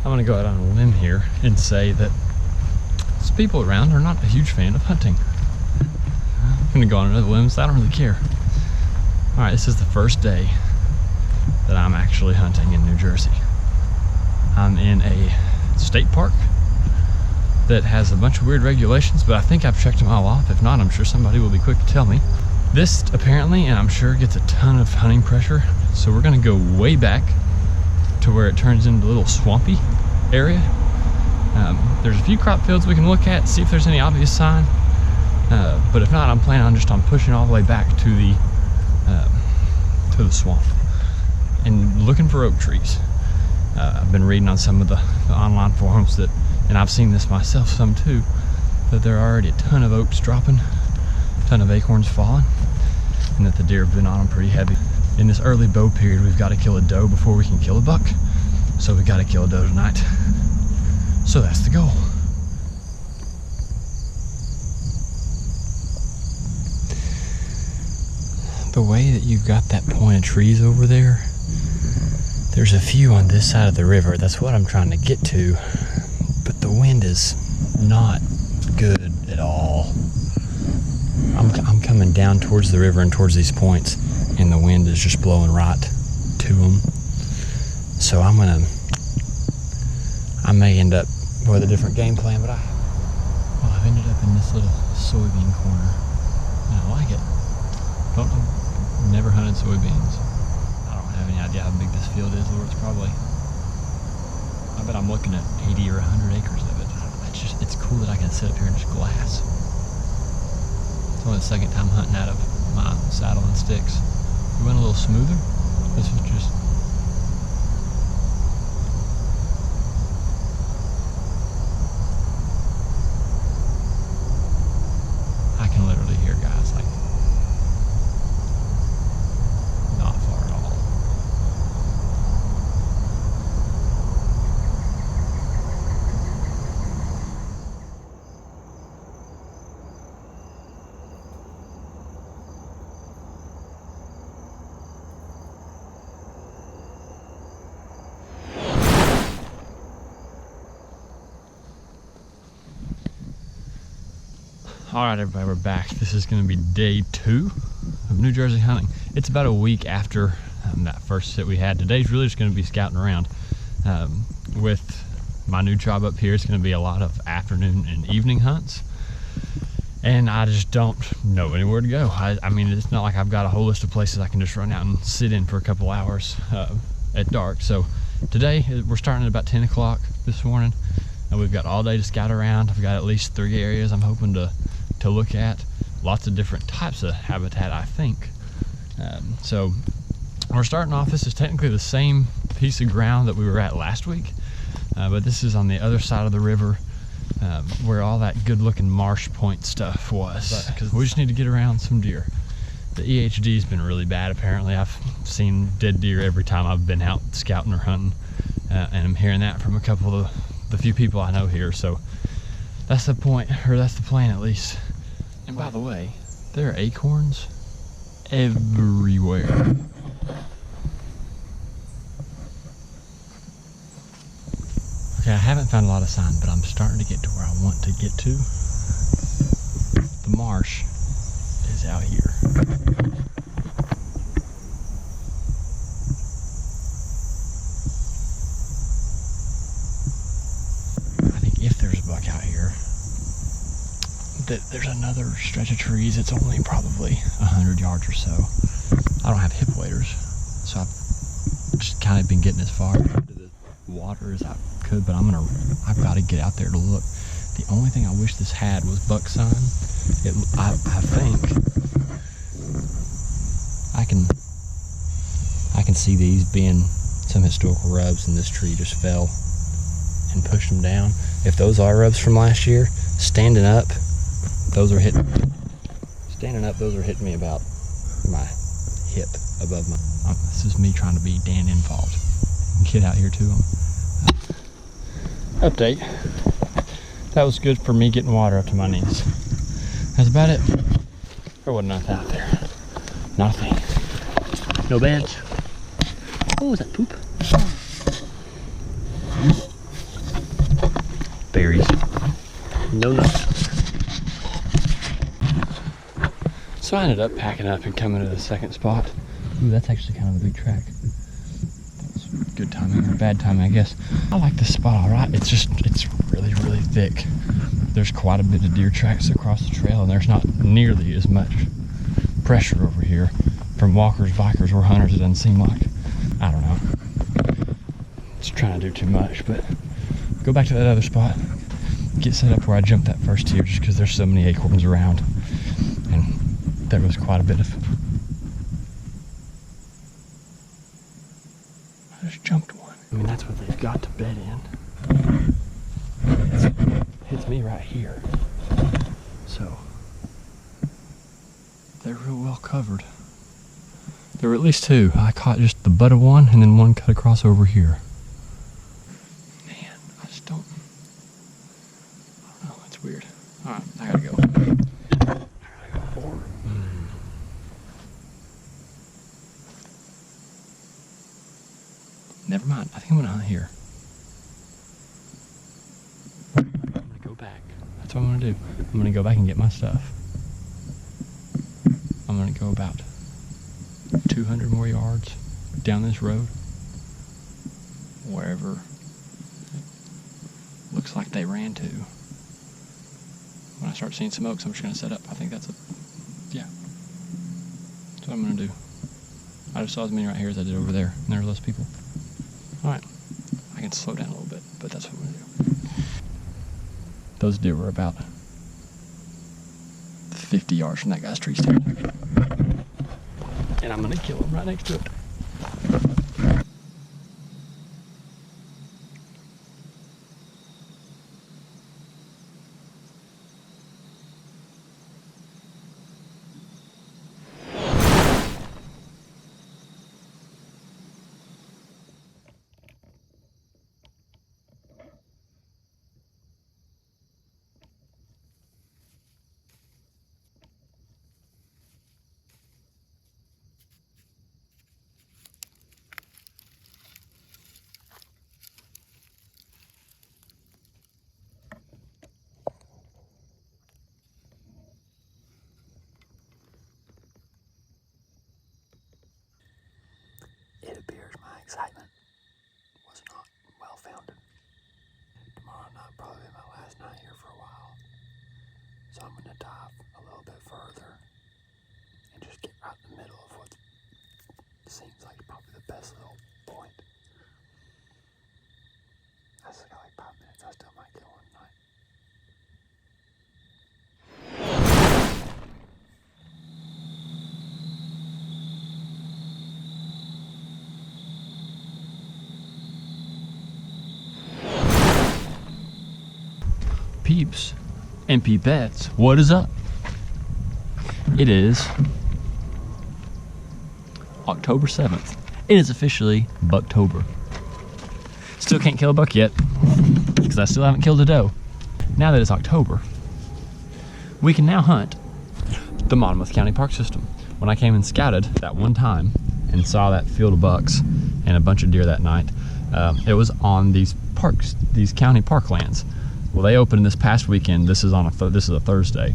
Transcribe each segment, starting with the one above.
I'm gonna go out on a limb here and say that some people around are not a huge fan of hunting. I'm gonna go on another limb, so I don't really care. All right, this is the first day that I'm actually hunting in New Jersey. I'm in a state park that has a bunch of weird regulations, but I think I've checked them all off. If not, I'm sure somebody will be quick to tell me. This apparently, and I'm sure, gets a ton of hunting pressure, so we're gonna go way back to where it turns into a little swampy area. There's a few crop fields we can look at, see if there's any obvious sign, but if not, I'm planning on pushing all the way back to the swamp and looking for oak trees. I've been reading on some of the online forums that, and I've seen this myself some too, that there are already a ton of oaks dropping, a ton of acorns falling, and that the deer have been on them pretty heavy. In this early bow period, we've got to kill a doe before we can kill a buck, so we got to kill a doe tonight. So that's the goal. The way that you've got that point of trees over there, there's a few on this side of the river. That's what I'm trying to get to, but the wind is not good at all. I'm coming down towards the river and towards these points, and the wind is just blowing right to them. So I may end up with a different game plan, but I've ended up in this little soybean corner, and I like it. Never hunted soybeans. I don't have any idea how big this field is, Lord. It's probably, I bet I'm looking at 80 or 100 acres of it. It's cool that I can sit up here and just glass. It's only the second time hunting out of my saddle and sticks. We went a little smoother. This was just, I can literally hear guys like not far at all. All right, everybody, we're back. This is going to be day 2 of New Jersey hunting. It's about a week after that first sit we had. Today's really just going to be scouting around. With my new job up here, it's going to be a lot of afternoon and evening hunts. And I just don't know anywhere to go. I mean, it's not like I've got a whole list of places I can just run out and sit in for a couple hours at dark. So today, we're starting at about 10 o'clock this morning. And we've got all day to scout around. I've got at least 3 areas I'm hoping to look at. Lots of different types of habitat, I think. So we're starting off, this is technically the same piece of ground that we were at last week, but this is on the other side of the river, where all that good looking marsh point stuff was. Because we just need to get around some deer. The EHD's been really bad apparently. I've seen dead deer every time I've been out scouting or hunting, and I'm hearing that from a couple of the few people I know here. So that's the point, or that's the plan at least. And by the way, there are acorns everywhere. Okay, I haven't found a lot of sign, but I'm starting to get to where I want to get to. The marsh is out here. I think if there's a buck out here, there's another stretch of trees. It's only probably 100 yards or so. I don't have hip waders, so I've just kind of been getting as far into the water as I could, but I've got to get out there to look. The only thing I wish this had was buck sign. I think I can see these being some historical rubs, and this tree just fell and pushed them down. If those are rubs from last year, standing up, those are hitting me about my hip above my. This is me trying to be Dan involved. Get out here to them. Update. That was good for me getting water up to my knees. That's about it. There wasn't nothing out there. Not a thing. No beds. Oh, is that poop? So I ended up packing up and coming to the second spot. Ooh, that's actually kind of a big track. That was good timing or bad timing, I guess. I like this spot all right. It's really, really thick. There's quite a bit of deer tracks across the trail, and there's not nearly as much pressure over here from walkers, bikers, or hunters. It doesn't seem like. I don't know. It's trying to do too much, but go back to that other spot. Get set up where I jumped that first deer, just because there's so many acorns around, and there was quite a bit of. I just jumped one. I mean, that's what they've got to bed in. Hits me right here, so they're real well covered. There were at least two. I caught just the butt of one, and then one cut across over here. Man, I don't know, it's weird. Alright, I gotta go. Forward. Never mind, I think I'm gonna hunt here. I'm gonna go back. That's what I'm gonna do. I'm gonna go back and get my stuff. I'm gonna go about 200 more yards down this road, wherever it looks like they ran to. When I start seeing smoke, so I'm just gonna set up. I think that's that's what I'm gonna do. I just saw as many right here as I did over there, and there were less people. All right, I can slow down a little bit, but that's what I'm gonna do. Those deer were about 50 yards from that guy's tree stand. And I'm gonna kill him right next to it. It appears my excitement was not well founded. Tomorrow night probably be my last night here for a while. So I'm going to dive a little bit further and just get right in the middle of what seems like probably the best little point. I still got like 5 minutes. I still might kill one tonight. Peeps and peepettes, what is up? It is October 7th. It is officially Bucktober. Still can't kill a buck yet, because I still haven't killed a doe. Now that it's October, we can now hunt the Monmouth County Park System. When I came and scouted that one time and saw that field of bucks and a bunch of deer that night, it was on these parks, these county parklands. Well, they opened this past weekend. This is on this is a Thursday.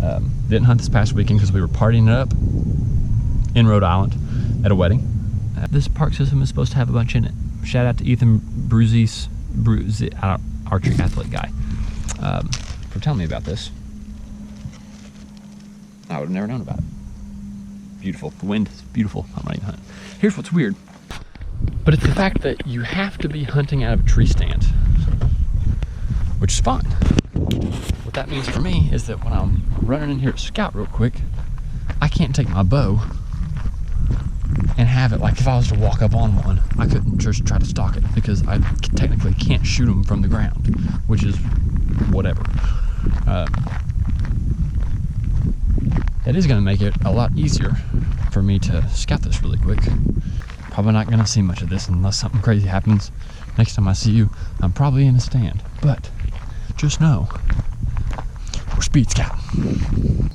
Didn't hunt this past weekend because we were partying it up in Rhode Island at a wedding. This park system is supposed to have a bunch in it. Shout out to Ethan Bruzies, archery athlete guy, for telling me about this. I would have never known about it. Beautiful. The wind is beautiful. I'm ready to hunt. Here's what's weird, but it's the fact that you have to be hunting out of a tree stand, which is fine. What that means for me is that when I'm running in here to scout real quick, I can't take my bow and have it, like if I was to walk up on one, I couldn't just try to stalk it because I technically can't shoot them from the ground, which is whatever. That is going to make it a lot easier for me to scout this really quick. Probably not going to see much of this unless something crazy happens. Next time I see you, I'm probably in a stand, but just know we're speed scouting.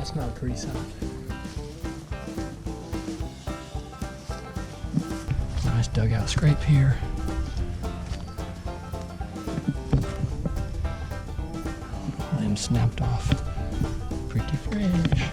That's not a pretty sign. Nice dugout scrape here. Limb snapped off. Pretty fresh.